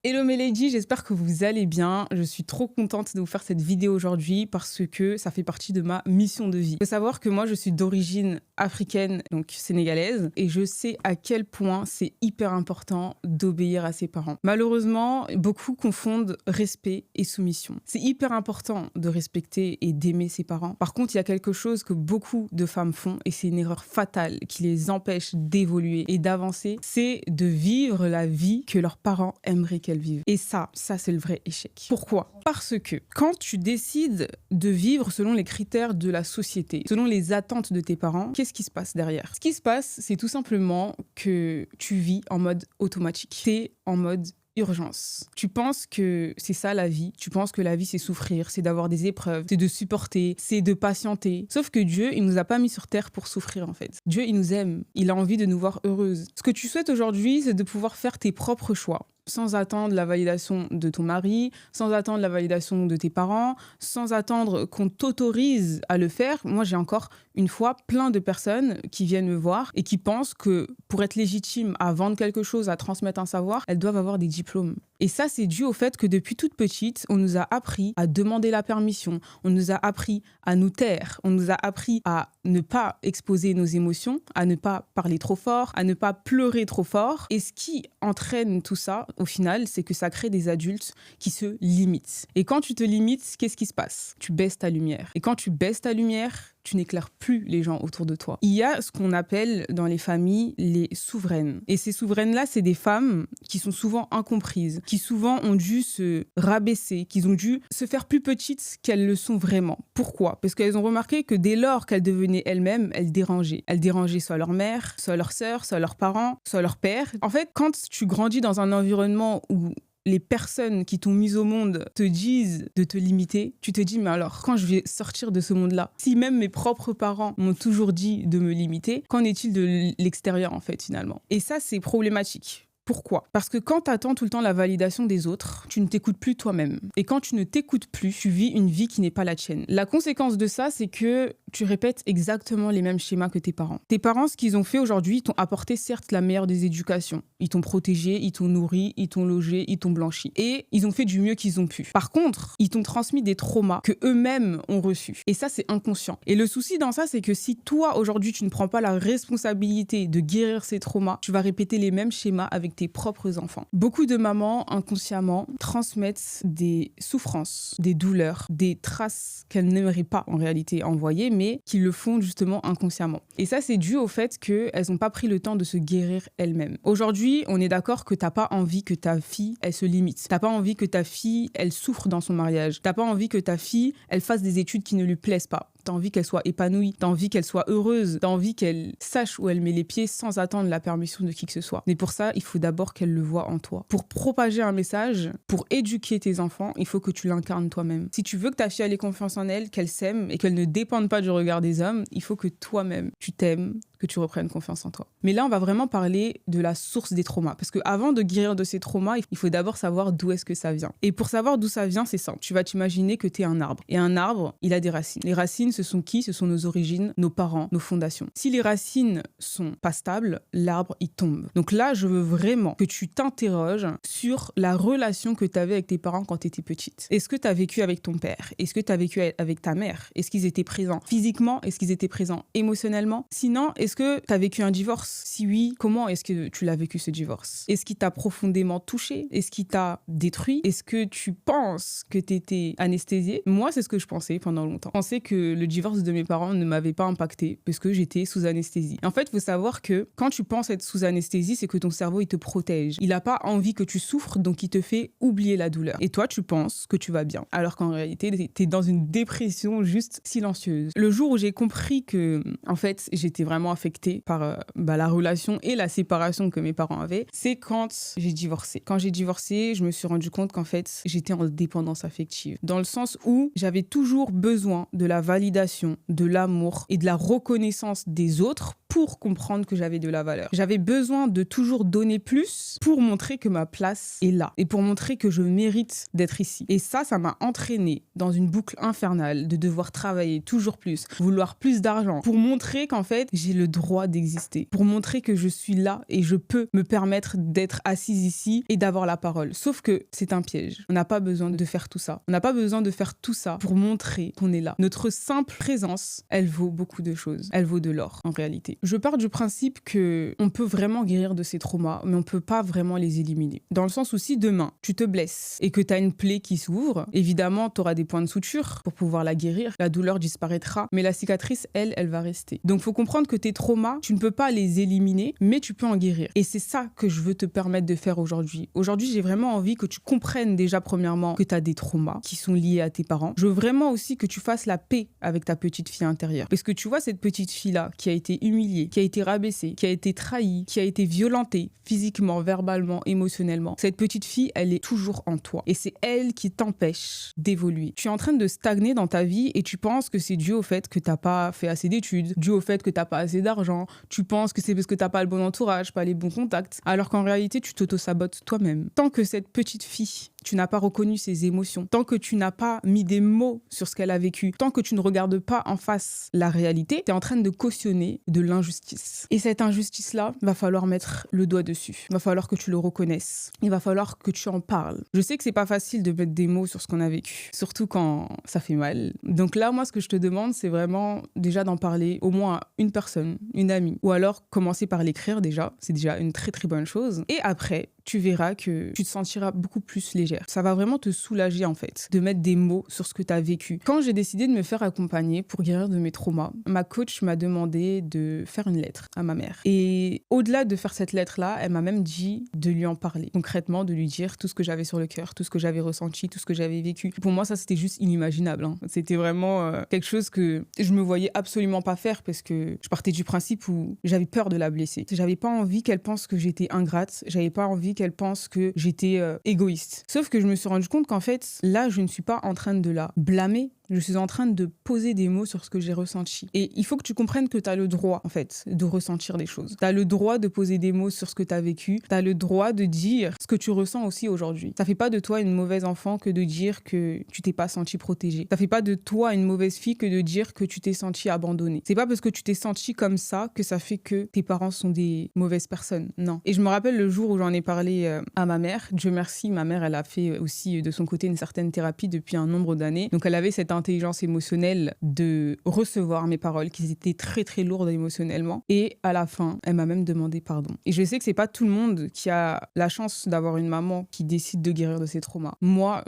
Hello mes ladies, j'espère que vous allez bien. Je suis trop contente de vous faire cette vidéo aujourd'hui parce que ça fait partie de ma mission de vie. Il faut savoir que moi je suis d'origine africaine, donc sénégalaise, et je sais à quel point c'est hyper important d'obéir à ses parents. Malheureusement, beaucoup confondent respect et soumission. C'est hyper important de respecter et d'aimer ses parents. Par contre, il y a quelque chose que beaucoup de femmes font et c'est une erreur fatale qui les empêche d'évoluer et d'avancer, c'est de vivre la vie que leurs parents aimeraient qu'elles vivent. Et ça c'est le vrai échec. Pourquoi? Parce que quand tu décides de vivre selon les critères de la société, selon les attentes de tes parents, qu'est-ce qui se passe derrière? Ce qui se passe, c'est tout simplement que tu vis en mode automatique. T'es en mode urgence. Tu penses que c'est ça la vie, tu penses que la vie c'est souffrir, c'est d'avoir des épreuves, c'est de supporter, c'est de patienter. Sauf que Dieu, il nous a pas mis sur terre pour souffrir en fait. Dieu, il nous aime, il a envie de nous voir heureuses. Ce que tu souhaites aujourd'hui, c'est de pouvoir faire tes propres choix sans attendre la validation de ton mari, sans attendre la validation de tes parents, sans attendre qu'on t'autorise à le faire. Moi, j'ai encore une fois plein de personnes qui viennent me voir et qui pensent que pour être légitime à vendre quelque chose, à transmettre un savoir, elles doivent avoir des diplômes. Et ça, c'est dû au fait que depuis toute petite, on nous a appris à demander la permission, on nous a appris à nous taire, on nous a appris à ne pas exposer nos émotions, à ne pas parler trop fort, à ne pas pleurer trop fort. Et ce qui entraîne tout ça, au final, c'est que ça crée des adultes qui se limitent. Et quand tu te limites, qu'est-ce qui se passe? Tu baisses ta lumière. Et quand tu baisses ta lumière, tu n'éclaires plus les gens autour de toi. Il y a ce qu'on appelle dans les familles les souveraines. Et ces souveraines-là, c'est des femmes qui sont souvent incomprises, qui souvent ont dû se rabaisser, qui ont dû se faire plus petites qu'elles le sont vraiment. Pourquoi? Parce qu'elles ont remarqué que dès lors qu'elles devenaient elles-mêmes, elles dérangeaient. Elles dérangeaient soit leur mère, soit leur sœur, soit leurs parents, soit leur père. En fait, quand tu grandis dans un environnement où les personnes qui t'ont mise au monde te disent de te limiter, tu te dis mais alors quand je vais sortir de ce monde-là, si même mes propres parents m'ont toujours dit de me limiter, qu'en est-il de l'extérieur en fait finalement? Et ça c'est problématique. Pourquoi? Parce que quand tu attends tout le temps la validation des autres, tu ne t'écoutes plus toi-même. Et quand tu ne t'écoutes plus, tu vis une vie qui n'est pas la tienne. La conséquence de ça, c'est que tu répètes exactement les mêmes schémas que tes parents. Tes parents, ce qu'ils ont fait aujourd'hui, ils t'ont apporté certes la meilleure des éducations. Ils t'ont protégé, ils t'ont nourri, ils t'ont logé, ils t'ont blanchi. Et ils ont fait du mieux qu'ils ont pu. Par contre, ils t'ont transmis des traumas que eux-mêmes ont reçus. Et ça, c'est inconscient. Et le souci dans ça, c'est que si toi, aujourd'hui, tu ne prends pas la responsabilité de guérir ces traumas, tu vas répéter les mêmes schémas avec tes propres enfants. Beaucoup de mamans, inconsciemment, transmettent des souffrances, des douleurs, des traces qu'elles n'aimeraient pas en réalité envoyer, mais qui le font justement inconsciemment. Et ça, c'est dû au fait qu'elles n'ont pas pris le temps de se guérir elles-mêmes. Aujourd'hui, on est d'accord que t'as pas envie que ta fille, elle se limite. T'as pas envie que ta fille, elle souffre dans son mariage. T'as pas envie que ta fille, elle fasse des études qui ne lui plaisent pas. T'as envie qu'elle soit épanouie, t'as envie qu'elle soit heureuse, t'as envie qu'elle sache où elle met les pieds sans attendre la permission de qui que ce soit. Mais pour ça, il faut d'abord qu'elle le voie en toi. Pour propager un message, pour éduquer tes enfants, il faut que tu l'incarnes toi-même. Si tu veux que ta fille ait confiance en elle, qu'elle s'aime et qu'elle ne dépende pas du regard des hommes, il faut que toi-même, tu t'aimes, que tu reprennes confiance en toi. Mais là, on va vraiment parler de la source des traumas. Parce qu'avant de guérir de ces traumas, il faut d'abord savoir d'où est-ce que ça vient. Et pour savoir d'où ça vient, c'est simple. Tu vas t'imaginer que tu es un arbre. Et un arbre, il a des racines. Les racines, ce sont qui? Ce sont nos origines, nos parents, nos fondations. Si les racines sont pas stables, l'arbre, il tombe. Donc là, je veux vraiment que tu t'interroges sur la relation que tu avais avec tes parents quand tu étais petite. Est-ce que tu as vécu avec ton père? Est-ce que tu as vécu avec ta mère? Est-ce qu'ils étaient présents physiquement? Est-ce qu'ils étaient présents émotionnellement? Sinon, est-ce que tu as vécu un divorce? Si oui, comment est-ce que tu l'as vécu ce divorce? Est-ce qu'il t'a profondément touché? Est-ce qu'il t'a détruit? Est-ce que tu penses que tu étais anesthésié? Moi, c'est ce que je pensais pendant longtemps. Je pensais que le divorce de mes parents ne m'avait pas impacté parce que j'étais sous anesthésie. En fait, il faut savoir que quand tu penses être sous anesthésie, c'est que ton cerveau, il te protège. Il n'a pas envie que tu souffres, donc il te fait oublier la douleur. Et toi, tu penses que tu vas bien. Alors qu'en réalité, tu es dans une dépression juste silencieuse. Le jour où j'ai compris que, en fait, j'étais vraiment affectée par la relation et la séparation que mes parents avaient, c'est quand j'ai divorcé. Quand j'ai divorcé, je me suis rendu compte qu'en fait, j'étais en dépendance affective. Dans le sens où j'avais toujours besoin de la validation, de l'amour et de la reconnaissance des autres pour comprendre que j'avais de la valeur. J'avais besoin de toujours donner plus pour montrer que ma place est là et pour montrer que je mérite d'être ici. Et ça m'a entraînée dans une boucle infernale de devoir travailler toujours plus, vouloir plus d'argent pour montrer qu'en fait, j'ai le droit d'exister, pour montrer que je suis là et je peux me permettre d'être assise ici et d'avoir la parole. Sauf que c'est un piège. On n'a pas besoin de faire tout ça. On n'a pas besoin de faire tout ça pour montrer qu'on est là. Notre simple présence, elle vaut beaucoup de choses. Elle vaut de l'or, en réalité. Je pars du principe que on peut vraiment guérir de ces traumas, mais on peut pas vraiment les éliminer. Dans le sens où si demain, tu te blesses et que tu as une plaie qui s'ouvre, évidemment, tu auras des points de suture pour pouvoir la guérir. La douleur disparaîtra, mais la cicatrice, elle va rester. Donc, il faut comprendre que tes traumas, tu ne peux pas les éliminer, mais tu peux en guérir. Et c'est ça que je veux te permettre de faire aujourd'hui. Aujourd'hui, j'ai vraiment envie que tu comprennes déjà, premièrement, que tu as des traumas qui sont liés à tes parents. Je veux vraiment aussi que tu fasses la paix avec ta petite fille intérieure. Parce que tu vois, cette petite fille-là qui a été humiliée, qui a été rabaissée, qui a été trahie, qui a été violentée physiquement, verbalement, émotionnellement. Cette petite fille, elle est toujours en toi. Et c'est elle qui t'empêche d'évoluer. Tu es en train de stagner dans ta vie et tu penses que c'est dû au fait que tu n'as pas fait assez d'études, dû au fait que tu n'as pas assez d'argent. Tu penses que c'est parce que tu n'as pas le bon entourage, pas les bons contacts. Alors qu'en réalité, tu t'auto-sabotes toi-même. Tant que cette petite fille, tu n'as pas reconnu ses émotions, tant que tu n'as pas mis des mots sur ce qu'elle a vécu, tant que tu ne regardes pas en face la réalité, tu es en train de cautionner de l'injustice. Et cette injustice-là, va falloir mettre le doigt dessus. Va falloir que tu le reconnaisses. Il va falloir que tu en parles. Je sais que c'est pas facile de mettre des mots sur ce qu'on a vécu, surtout quand ça fait mal. Donc là, moi, ce que je te demande, c'est vraiment déjà d'en parler au moins à une personne, une amie, ou alors commencer par l'écrire déjà. C'est déjà une très très bonne chose. Et après, tu verras que tu te sentiras beaucoup plus légère. Ça va vraiment te soulager en fait, de mettre des mots sur ce que tu as vécu. Quand j'ai décidé de me faire accompagner pour guérir de mes traumas, ma coach m'a demandé de faire une lettre à ma mère. Et au-delà de faire cette lettre-là, elle m'a même dit de lui en parler. Concrètement, de lui dire tout ce que j'avais sur le cœur, tout ce que j'avais ressenti, tout ce que j'avais vécu. Pour moi, ça, c'était juste inimaginable. C'était vraiment quelque chose que je me voyais absolument pas faire parce que je partais du principe où j'avais peur de la blesser. J'avais pas envie qu'elle pense que j'étais ingrate. J'avais pas envie qu'elle pense que j'étais égoïste. Sauf que je me suis rendu compte qu'en fait, là, je ne suis pas en train de la blâmer. Je suis en train de poser des mots sur ce que j'ai ressenti. Et il faut que tu comprennes que tu as le droit, en fait, de ressentir des choses. Tu as le droit de poser des mots sur ce que tu as vécu. Tu as le droit de dire ce que tu ressens aussi aujourd'hui. Ça fait pas de toi une mauvaise enfant que de dire que tu t'es pas senti protégée. Ça fait pas de toi une mauvaise fille que de dire que tu t'es sentie abandonnée. C'est pas parce que tu t'es sentie comme ça que ça fait que tes parents sont des mauvaises personnes. Non. Et je me rappelle le jour où j'en ai parlé à ma mère. Dieu merci, ma mère, elle a fait aussi de son côté une certaine thérapie depuis un nombre d'années. Donc elle avait cette intelligence émotionnelle de recevoir mes paroles qui étaient très très lourdes émotionnellement, et à la fin elle m'a même demandé pardon. Et je sais que c'est pas tout le monde qui a la chance d'avoir une maman qui décide de guérir de ses traumas. Moi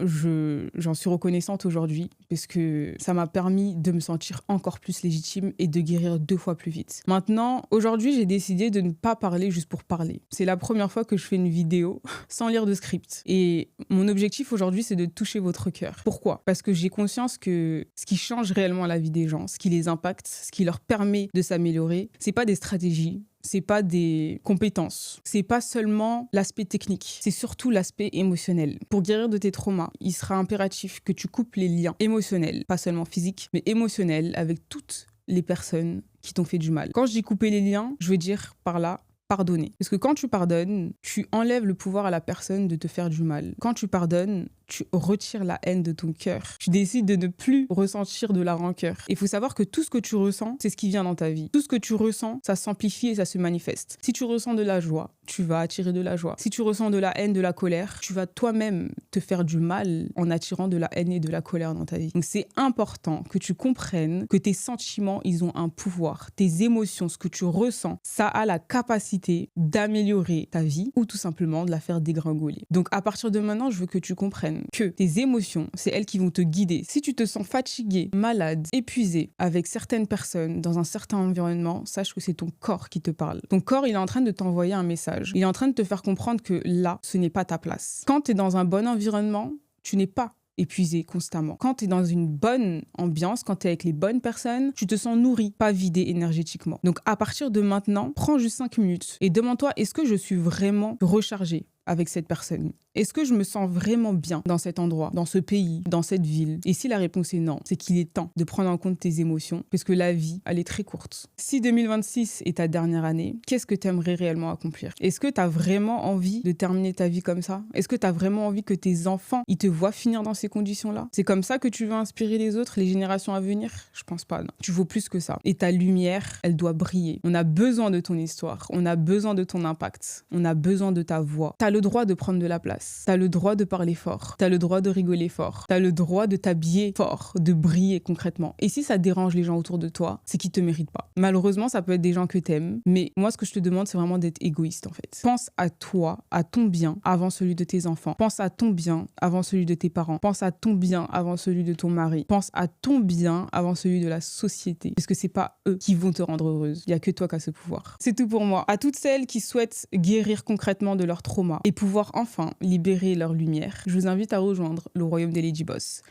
j'en suis reconnaissante aujourd'hui parce que ça m'a permis de me sentir encore plus légitime et de guérir 2 fois plus vite. Maintenant, aujourd'hui, j'ai décidé de ne pas parler juste pour parler. C'est la première fois que je fais une vidéo sans lire de script, et mon objectif aujourd'hui, c'est de toucher votre cœur. Pourquoi ? Parce que j'ai conscience que ce qui change réellement la vie des gens, ce qui les impacte, ce qui leur permet de s'améliorer, c'est pas des stratégies, c'est pas des compétences, c'est pas seulement l'aspect technique, c'est surtout l'aspect émotionnel. Pour guérir de tes traumas, il sera impératif que tu coupes les liens émotionnels, pas seulement physiques, mais émotionnels, avec toutes les personnes qui t'ont fait du mal. Quand je dis couper les liens, je veux dire par là pardonner. Parce que quand tu pardonnes, tu enlèves le pouvoir à la personne de te faire du mal. Quand tu pardonnes, tu retires la haine de ton cœur. Tu décides de ne plus ressentir de la rancœur. Il faut savoir que tout ce que tu ressens, c'est ce qui vient dans ta vie. Tout ce que tu ressens, ça s'amplifie et ça se manifeste. Si tu ressens de la joie, tu vas attirer de la joie. Si tu ressens de la haine, de la colère, tu vas toi-même te faire du mal en attirant de la haine et de la colère dans ta vie. Donc c'est important que tu comprennes que tes sentiments, ils ont un pouvoir. Tes émotions, ce que tu ressens, ça a la capacité d'améliorer ta vie ou tout simplement de la faire dégringoler. Donc à partir de maintenant, je veux que tu comprennes que tes émotions, c'est elles qui vont te guider. Si tu te sens fatigué, malade, épuisé avec certaines personnes dans un certain environnement, sache que c'est ton corps qui te parle. Ton corps, il est en train de t'envoyer un message. Il est en train de te faire comprendre que là, ce n'est pas ta place. Quand tu es dans un bon environnement, tu n'es pas épuisé constamment. Quand tu es dans une bonne ambiance, quand tu es avec les bonnes personnes, tu te sens nourri, pas vidé énergétiquement. Donc à partir de maintenant, prends juste 5 minutes et demande-toi, est-ce que je suis vraiment rechargée avec cette personne? Est-ce que je me sens vraiment bien dans cet endroit, dans ce pays, dans cette ville? Et si la réponse est non, c'est qu'il est temps de prendre en compte tes émotions, parce que la vie, elle est très courte. Si 2026 est ta dernière année, qu'est-ce que tu aimerais réellement accomplir? Est-ce que tu as vraiment envie de terminer ta vie comme ça? Est-ce que tu as vraiment envie que tes enfants, ils te voient finir dans ces conditions-là? C'est comme ça que tu veux inspirer les autres, les générations à venir? Je pense pas, non. Tu vaux plus que ça. Et ta lumière, elle doit briller. On a besoin de ton histoire. On a besoin de ton impact. On a besoin de ta voix. Tu as le droit de prendre de la place. Tu as le droit de parler fort. Tu as le droit de rigoler fort. Tu as le droit de t'habiller fort, de briller concrètement. Et si ça dérange les gens autour de toi, c'est qu'ils te méritent pas. Malheureusement, ça peut être des gens que t'aimes, mais moi, ce que je te demande, c'est vraiment d'être égoïste, en fait. Pense à toi, à ton bien, avant celui de tes enfants. Pense à ton bien avant celui de tes parents. Pense à ton bien avant celui de ton mari. Pense à ton bien avant celui de la société. Parce que c'est pas eux qui vont te rendre heureuse. Il y a que toi qui as ce pouvoir. C'est tout pour moi. À toutes celles qui souhaitent guérir concrètement de leur trauma et pouvoir enfin libérer leur lumière, je vous invite à rejoindre le royaume des Lady Boss.